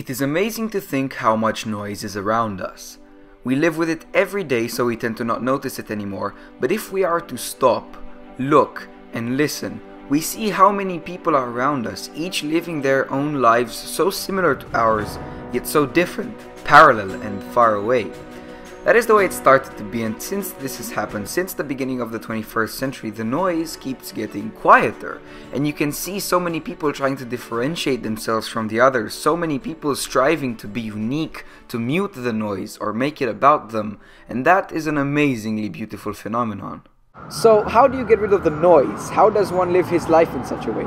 It is amazing to think how much noise is around us. We live with it every day, so we tend to not notice it anymore, but if we are to stop, look, and listen, we see how many people are around us, each living their own lives so similar to ours, yet so different, parallel and far away. That is the way it started to be, and since this has happened since the beginning of the 21st century, the noise keeps getting quieter, and you can see so many people trying to differentiate themselves from the others, so many people striving to be unique, to mute the noise or make it about them, and that is an amazingly beautiful phenomenon. So how do you get rid of the noise? How does one live his life in such a way?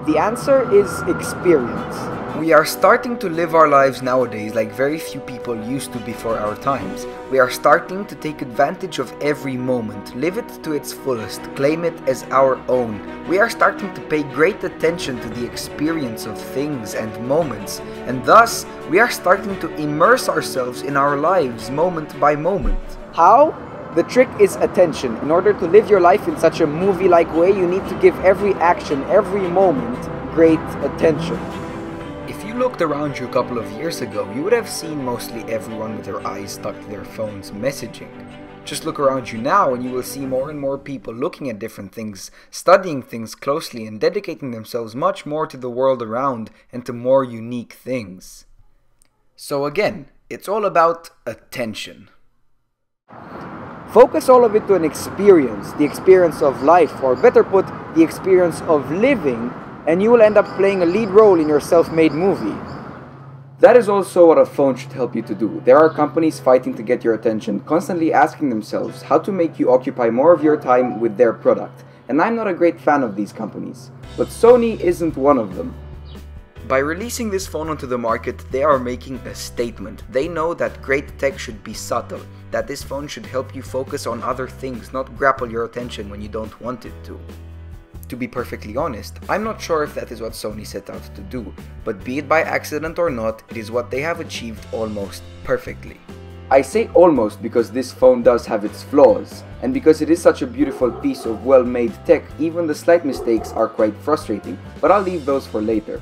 The answer is experience. We are starting to live our lives nowadays like very few people used to before our times. We are starting to take advantage of every moment, live it to its fullest, claim it as our own. We are starting to pay great attention to the experience of things and moments, and thus we are starting to immerse ourselves in our lives moment by moment. How? The trick is attention. In order to live your life in such a movie-like way, you need to give every action, every moment, great attention. If you looked around you a couple of years ago, you would have seen mostly everyone with their eyes stuck to their phones messaging. Just look around you now and you will see more and more people looking at different things, studying things closely and dedicating themselves much more to the world around and to more unique things. So again, it's all about attention. Focus all of it to an experience, the experience of life, or better put, the experience of living, and you will end up playing a lead role in your self-made movie. That is also what a phone should help you to do. There are companies fighting to get your attention, constantly asking themselves how to make you occupy more of your time with their product. And I'm not a great fan of these companies, but Sony isn't one of them. By releasing this phone onto the market, they are making a statement. They know that great tech should be subtle, that this phone should help you focus on other things, not grapple your attention when you don't want it to. To be perfectly honest, I'm not sure if that is what Sony set out to do, but be it by accident or not, it is what they have achieved almost perfectly. I say almost because this phone does have its flaws, and because it is such a beautiful piece of well-made tech, even the slight mistakes are quite frustrating, but I'll leave those for later.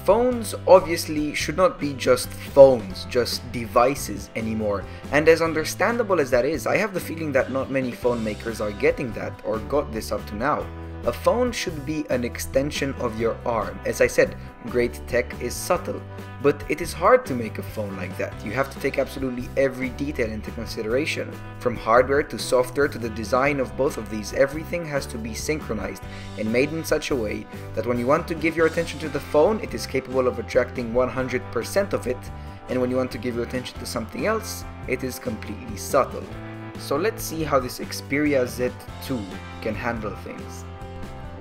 Phones obviously should not be just phones, just devices anymore, and as understandable as that is, I have the feeling that not many phone makers are getting that or got this up to now. A phone should be an extension of your arm. As I said, great tech is subtle, but it is hard to make a phone like that. You have to take absolutely every detail into consideration. From hardware to software to the design of both of these, everything has to be synchronized and made in such a way that when you want to give your attention to the phone, it is capable of attracting 100% of it, and when you want to give your attention to something else, it is completely subtle. So let's see how this Xperia Z2 can handle things.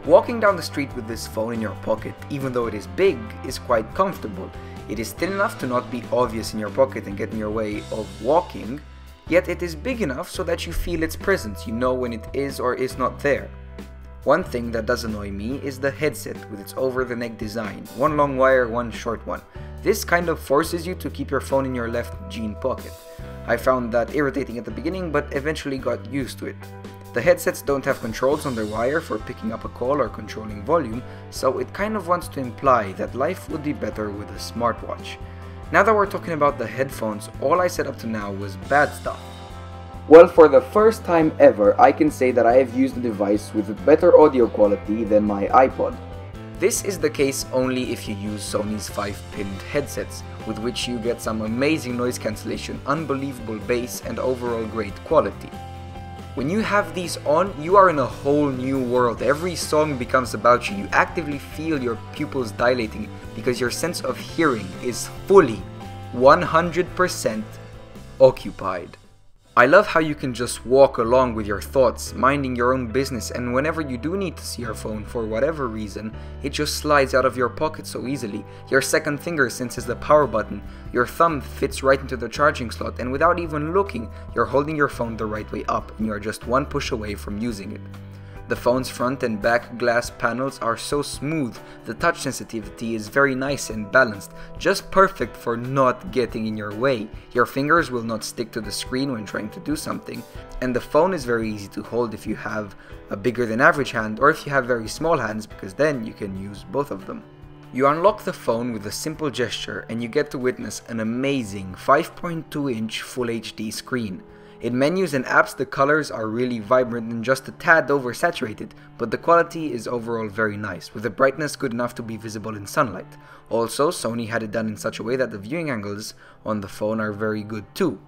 Walking down the street with this phone in your pocket, even though it is big, is quite comfortable. It is still enough to not be obvious in your pocket and get in your way of walking, yet it is big enough so that you feel its presence, you know when it is or is not there. One thing that does annoy me is the headset with its over-the-neck design, one long wire, one short one. This kind of forces you to keep your phone in your left jean pocket. I found that irritating at the beginning, but eventually got used to it. The headsets don't have controls on their wire for picking up a call or controlling volume, so it kind of wants to imply that life would be better with a smartwatch. Now that we're talking about the headphones, all I said up to now was bad stuff. Well, for the first time ever, I can say that I have used a device with better audio quality than my iPod. This is the case only if you use Sony's 5-pinned headsets, with which you get some amazing noise cancellation, unbelievable bass, and overall great quality. When you have these on, you are in a whole new world. Every song becomes about you. You actively feel your pupils dilating because your sense of hearing is fully 100% occupied. I love how you can just walk along with your thoughts, minding your own business, and whenever you do need to see your phone for whatever reason, it just slides out of your pocket so easily. Your second finger senses the power button, your thumb fits right into the charging slot, and without even looking, you're holding your phone the right way up and you're just one push away from using it. The phone's front and back glass panels are so smooth, the touch sensitivity is very nice and balanced, just perfect for not getting in your way. Your fingers will not stick to the screen when trying to do something, and the phone is very easy to hold if you have a bigger than average hand or if you have very small hands, because then you can use both of them. You unlock the phone with a simple gesture and you get to witness an amazing 5.2-inch Full HD screen. In menus and apps the colors are really vibrant and just a tad oversaturated, but the quality is overall very nice, with the brightness good enough to be visible in sunlight. Also, Sony had it done in such a way that the viewing angles on the phone are very good too.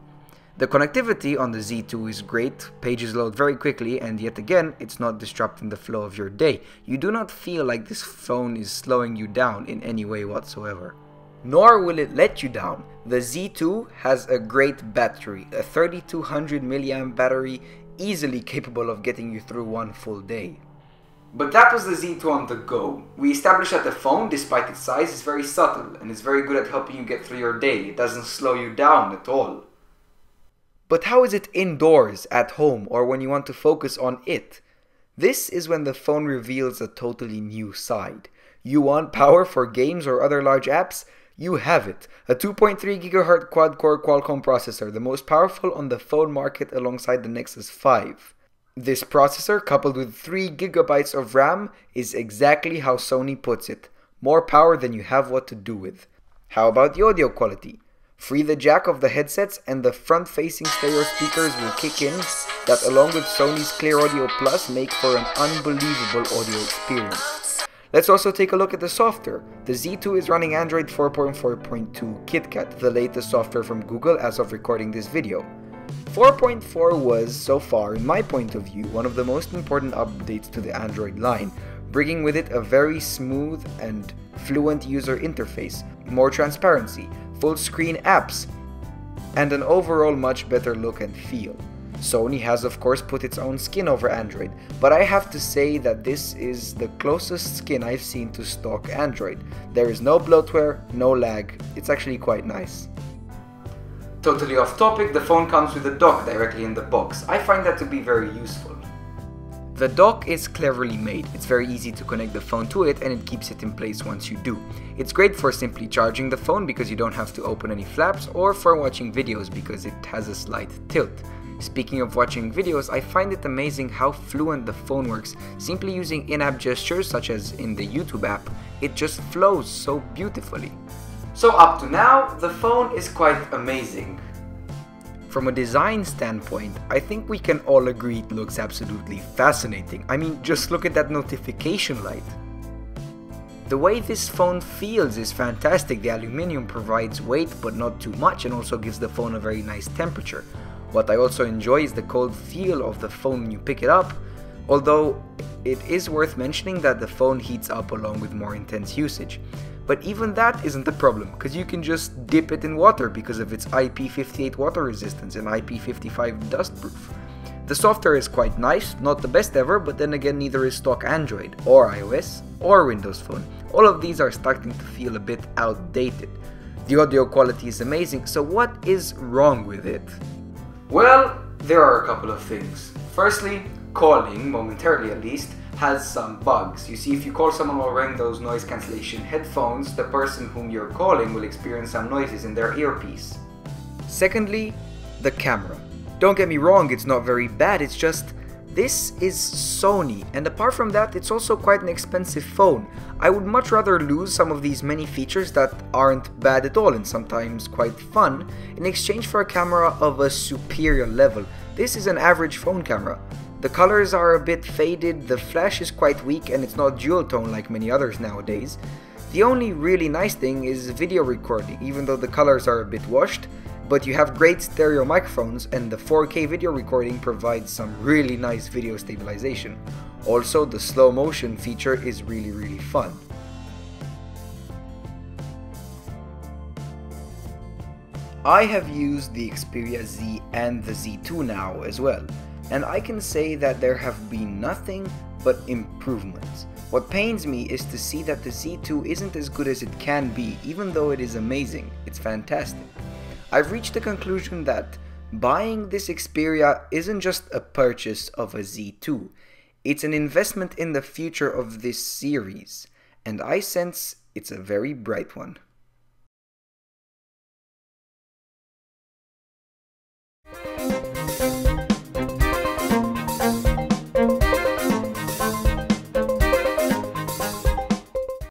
The connectivity on the Z2 is great, pages load very quickly, and yet again, it's not disrupting the flow of your day. You do not feel like this phone is slowing you down in any way whatsoever. Nor will it let you down. The Z2 has a great battery, a 3200 mAh battery, easily capable of getting you through one full day. But that was the Z2 on the go. We established that the phone, despite its size, is very subtle and is very good at helping you get through your day. It doesn't slow you down at all. But how is it indoors, at home, or when you want to focus on it? This is when the phone reveals a totally new side. You want power for games or other large apps? You have it. A 2.3 GHz quad-core Qualcomm processor, the most powerful on the phone market alongside the Nexus 5. This processor, coupled with 3 GB of RAM, is exactly how Sony puts it. More power than you have what to do with. How about the audio quality? Free the jack of the headsets and the front-facing stereo speakers will kick in, that along with Sony's Clear Audio Plus make for an unbelievable audio experience. Let's also take a look at the software. The Z2 is running Android 4.4.2 KitKat, the latest software from Google as of recording this video. 4.4 was, so far, in my point of view, one of the most important updates to the Android line, bringing with it a very smooth and fluent user interface, more transparency, full screen apps, and an overall much better look and feel. Sony has of course put its own skin over Android, but I have to say that this is the closest skin I've seen to stock Android. There is no bloatware, no lag, it's actually quite nice. Totally off topic, the phone comes with a dock directly in the box. I find that to be very useful. The dock is cleverly made. It's very easy to connect the phone to it and it keeps it in place once you do. It's great for simply charging the phone because you don't have to open any flaps, or for watching videos because it has a slight tilt. Speaking of watching videos, I find it amazing how fluent the phone works. Simply using in-app gestures such as in the YouTube app, it just flows so beautifully. So up to now, the phone is quite amazing. From a design standpoint, I think we can all agree it looks absolutely fascinating. I mean, just look at that notification light. The way this phone feels is fantastic. The aluminium provides weight but not too much and also gives the phone a very nice temperature. What I also enjoy is the cold feel of the phone when you pick it up, although it is worth mentioning that the phone heats up along with more intense usage. But even that isn't the problem, because you can just dip it in water because of its IP58 water resistance and IP55 dustproof. The software is quite nice, not the best ever, but then again neither is stock Android, or iOS, or Windows Phone. All of these are starting to feel a bit outdated. The audio quality is amazing, so what is wrong with it? Well, there are a couple of things. Firstly, calling, momentarily at least, has some bugs. You see, if you call someone while wearing those noise cancellation headphones, the person whom you're calling will experience some noises in their earpiece. Secondly, the camera. Don't get me wrong, it's not very bad, it's just this is Sony, and apart from that, it's also quite an expensive phone. I would much rather lose some of these many features that aren't bad at all and sometimes quite fun in exchange for a camera of a superior level. This is an average phone camera. The colors are a bit faded, the flash is quite weak, and it's not dual tone like many others nowadays. The only really nice thing is video recording, even though the colors are a bit washed, but you have great stereo microphones and the 4K video recording provides some really nice video stabilization. Also, the slow motion feature is really fun. I have used the Xperia Z and the Z2 now as well, and I can say that there have been nothing but improvements. What pains me is to see that the Z2 isn't as good as it can be, even though it is amazing. It's fantastic. I've reached the conclusion that buying this Xperia isn't just a purchase of a Z2, it's an investment in the future of this series, and I sense it's a very bright one.